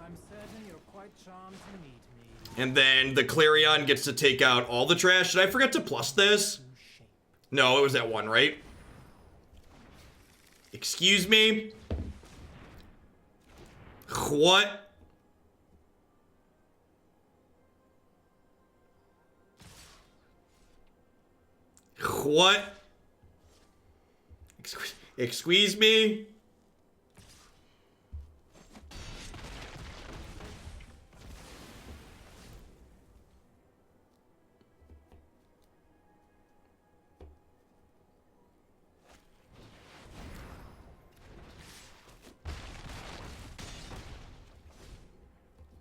I'm certain you're quite charmed to meet me. And then the Clarion gets to take out all the trash. Did I forget to plus this? No, it was that one, right? Excuse me? What? What? Excuse me?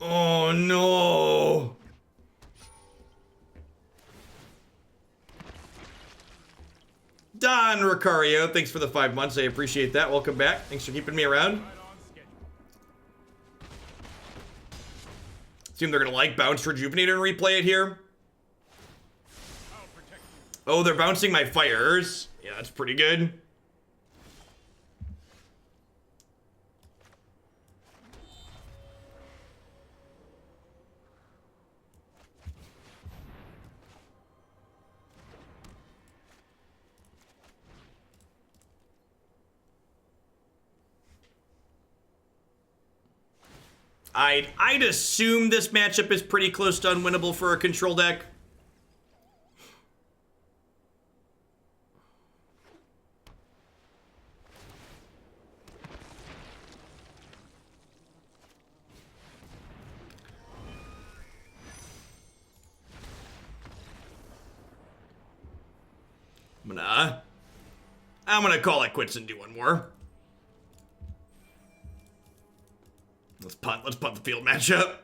Oh no. Don Ricario, thanks for the 5 months. I appreciate that. Welcome back. Thanks for keeping me around. Right on schedule. Assume they're gonna like bounce Rejuvenator and replay it here. I'll protect you. Oh, they're bouncing my fires. Yeah, that's pretty good. I'd assume this matchup is pretty close to unwinnable for a control deck. I'm gonna call it quits and do one more. Let's punt the field matchup.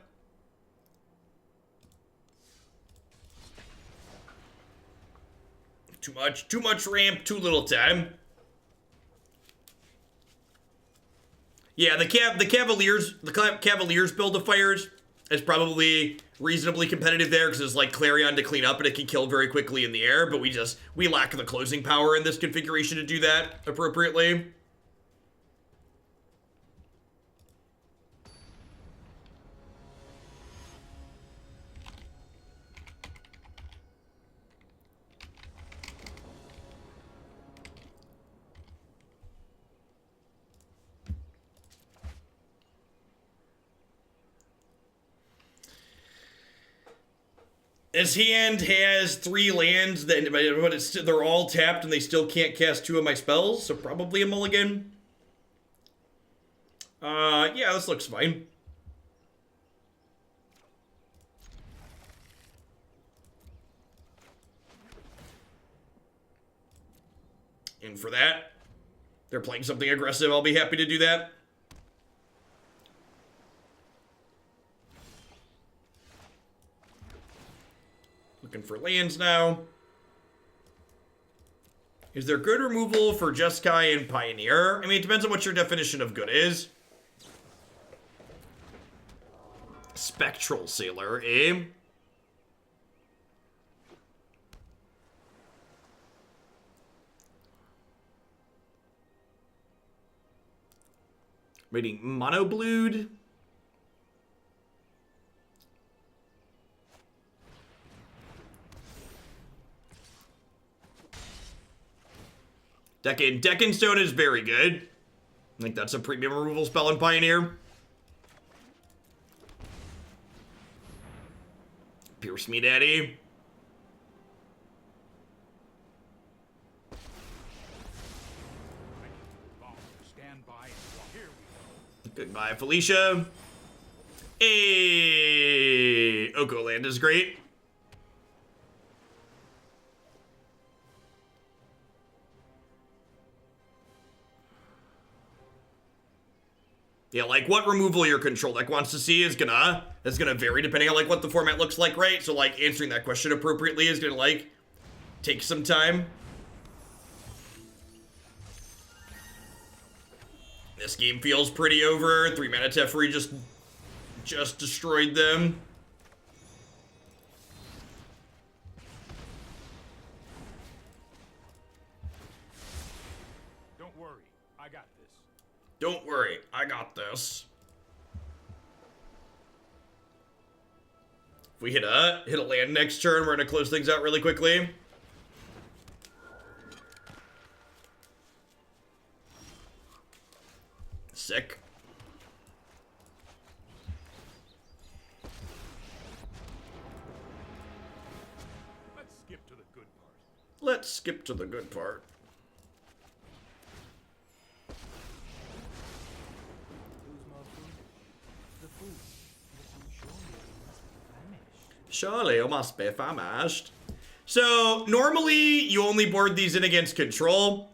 Too much ramp, too little time. Yeah, the Cavaliers build of fires is probably reasonably competitive there because it's like Clarion to clean up and it can kill very quickly in the air, but we lack the closing power in this configuration to do that appropriately. His hand has 3 lands, but they're all tapped and they still can't cast 2 of my spells, so probably a mulligan. Yeah, this looks fine. And for that, they're playing something aggressive, I'll be happy to do that. Looking for lands now. Is there good removal for Jeskai and Pioneer? I mean, it depends on what your definition of good is. Spectral Sailor, eh? Rating Monoblued. Deccan Stone is very good. I think that's a premium removal spell in Pioneer. Pierce me, daddy. Stand by and walk. Here we go. Goodbye, Felicia. Hey, Oko land is great. Yeah, like what removal your control deck wants to see is that's gonna vary depending on like what the format looks like, right? So like answering that question appropriately is gonna like take some time. This game feels pretty over. 3 mana Teferi just destroyed them. Don't worry, I got this. If we hit a land next turn, we're gonna close things out really quickly. Sick. Let's skip to the good part. Let's skip to the good part. Who's more food? The food. Listen, Surely you must be famished. So, normally, you only board these in against control.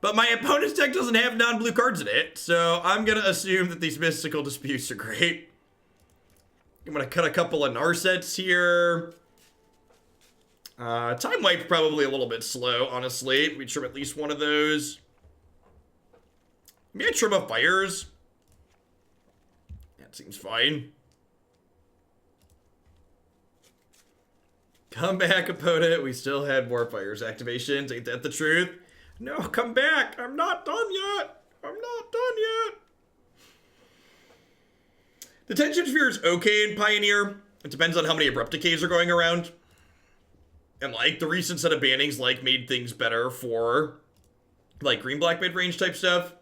But my opponent's deck doesn't have non-blue cards in it, so I'm gonna assume that these Mystical Disputes are great. I'm gonna cut a couple of Narsets here. Time Wipe probably a little bit slow, honestly. We trim at least one of those. Maybe I trim up Fires. That seems fine. Come back, opponent. We still had more Fires activations. Ain't that the truth? No, come back. I'm not done yet. I'm not done yet. Detention Sphere is okay in Pioneer. It depends on how many Abrupt Decays are going around. And, like, the recent set of bannings, like, made things better for, like, green-black mid-range type stuff.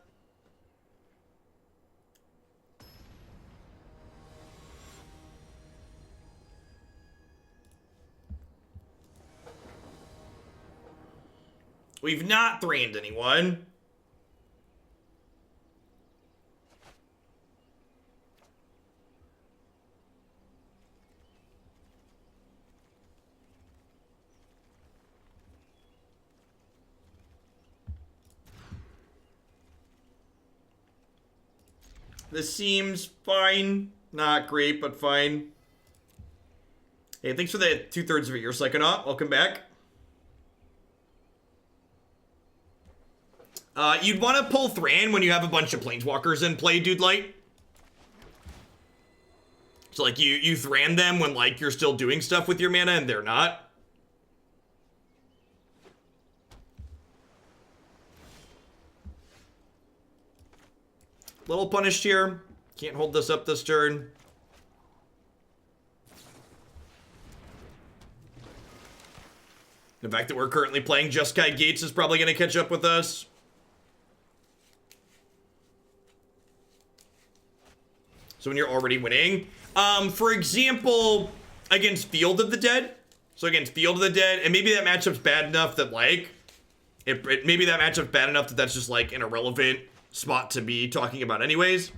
We've not Thraned anyone. This seems fine. Not great, but fine. Hey, thanks for the 2/3 of a year, Psychonaut. Welcome back. You'd want to pull Thran when you have a bunch of Planeswalkers in play, Dude Light. So, like, you Thran them when, like, you're still doing stuff with your mana and they're not. Little punished here. Can't hold this up this turn. The fact that we're currently playing Jeskai Gates is probably going to catch up with us. So when you're already winning. For example, against Field of the Dead. So against Field of the Dead, and maybe that matchup's bad enough that, like, maybe that matchup's bad enough that that's just, like, an irrelevant spot to be talking about anyways.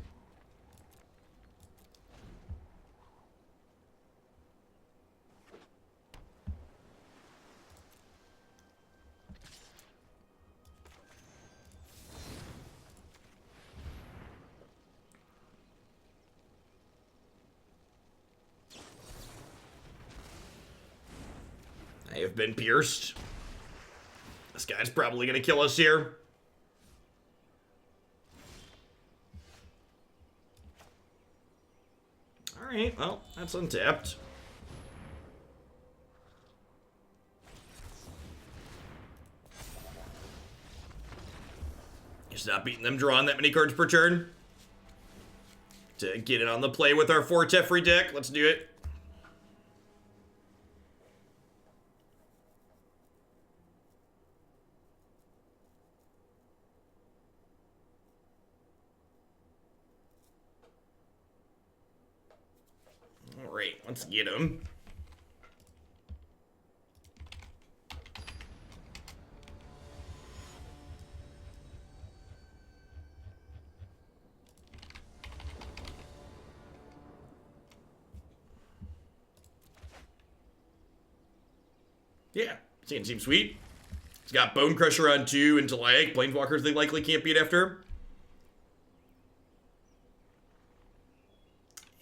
I have been pierced. This guy's probably gonna kill us here. Alright, well, that's untapped. Just not beating them drawing that many cards per turn. To get it on the play with our 4 Teferi deck. Let's do it. Alright, let's get him. Yeah, seems sweet. He's got Bonecrusher on 2 into, like, Planeswalkers they likely can't beat after.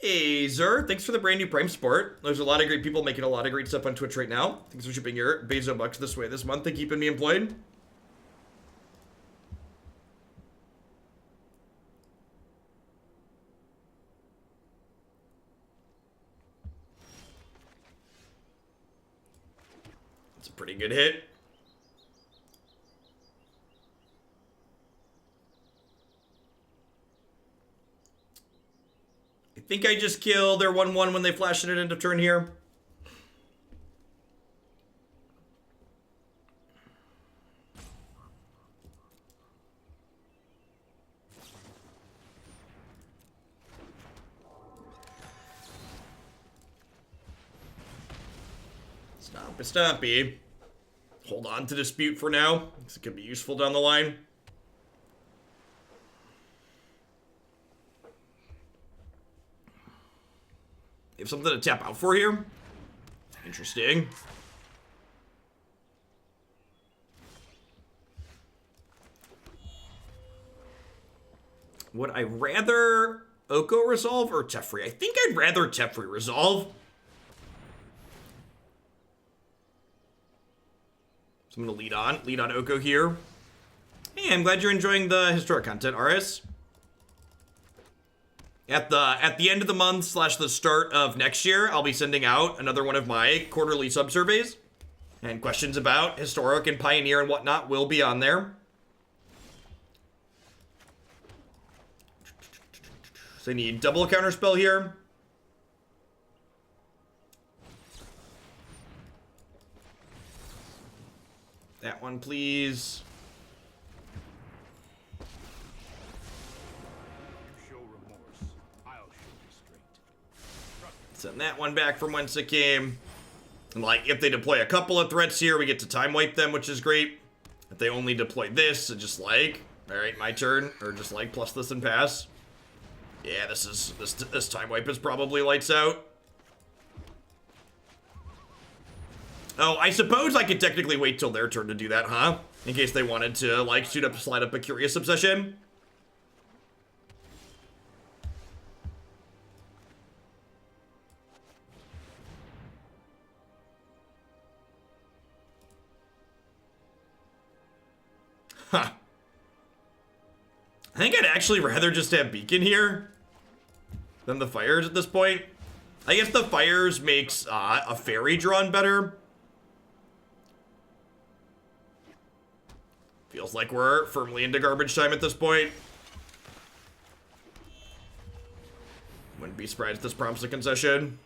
Hey, Zer, thanks for the brand new Prime support. There's a lot of great people making a lot of great stuff on Twitch right now. Thanks for shipping your Bezo bucks this way this month and keeping me employed. It's a pretty good hit. think I just kill their 1/1 when they flash it at end of turn here. Stompy. Hold on to Dispute for now. This could be useful down the line. They have something to tap out for here. Interesting. Would I rather Oko resolve or Teferi? I think I'd rather Teferi resolve. So I'm gonna lead on Oko here. Hey, I'm glad you're enjoying the historic content, RS. At the end of the month / the start of next year, I'll be sending out another one of my quarterly sub-surveys. And questions about historic and pioneer and whatnot will be on there. So I need double counterspell here. That one, please. You show remorse, I'll show you straight. Send that one back from whence it came. And like, if they deploy a couple of threats here, we get to time wipe them, which is great. If they only deploy this, it's just like, all right, my turn, or just like plus this and pass. Yeah, this time wipe is probably lights out. Oh, I suppose I could technically wait till their turn to do that, huh? In case they wanted to, like, slide up a Curious Obsession. Huh. I think I'd actually rather just have Beacon here than the Fires at this point. I guess the Fires makes a Fairy drawn better. Feels like we're firmly into garbage time at this point. Wouldn't be surprised if this prompts a concession.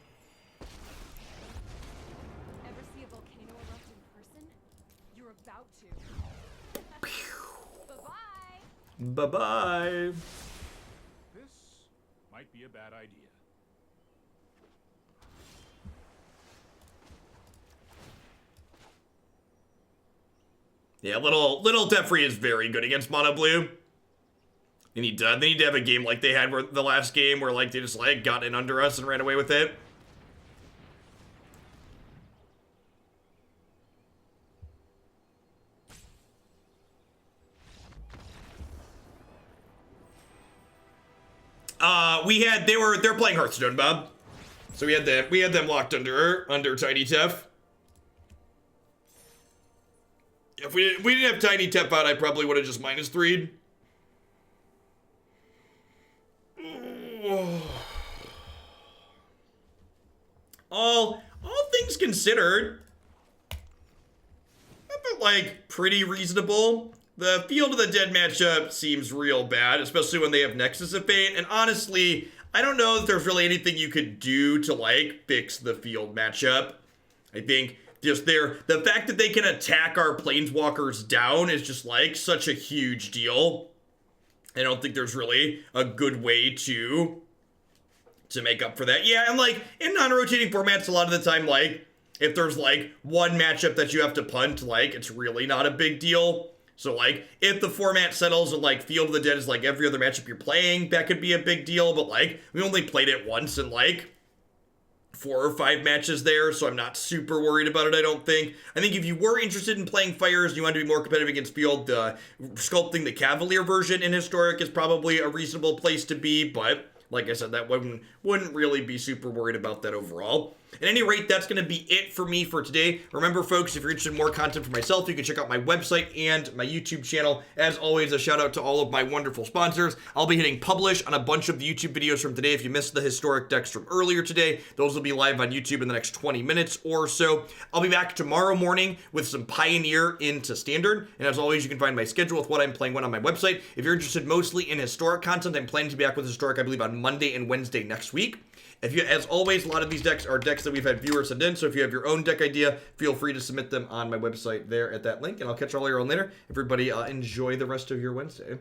Ever see a volcano erupt in person? You're about to. Bye-bye. Bye-bye. This might be a bad idea. Yeah, little Teferi is very good against mono blue. They need to have a game like they had where the last game where like they just like got in under us and ran away with it. They're playing Hearthstone, Bob. So we had them locked under Tiny Tef. If we didn't have Tiny Tef out, I probably would have just -3'd. All things considered, but like pretty reasonable. The Field of the Dead matchup seems real bad, especially when they have Nexus of Fate. And honestly, I don't know if there's really anything you could do to like fix the field matchup. I think just the fact that they can attack our Planeswalkers down is just like such a huge deal. I don't think there's really a good way to make up for that. Yeah, and like in non-rotating formats, a lot of the time, like if there's like one matchup that you have to punt, like it's really not a big deal. So like if the format settles and like Field of the Dead is like every other matchup you're playing, that could be a big deal. But like we only played it once in like 4 or 5 matches there, so I'm not super worried about it, I don't think. I think if you were interested in playing Fires and you want to be more competitive against Field, sculpting the Cavalier version in Historic is probably a reasonable place to be, but like I said, that wouldn't really be super worried about that overall. At any rate, that's going to be it for me for today. Remember, folks, if you're interested in more content for myself, you can check out my website and my YouTube channel. As always, a shout out to all of my wonderful sponsors. I'll be hitting publish on a bunch of the YouTube videos from today. If you missed the historic decks from earlier today, those will be live on YouTube in the next 20 minutes or so. I'll be back tomorrow morning with some Pioneer into Standard. And as always, you can find my schedule with what I'm playing when on my website. If you're interested mostly in historic content, I'm planning to be back with historic, I believe, on Monday and Wednesday next week. If you, as always, a lot of these decks are decks that we've had viewers send in, so if you have your own deck idea, feel free to submit them on my website there at that link, and I'll catch all your own later. Everybody, enjoy the rest of your Wednesday.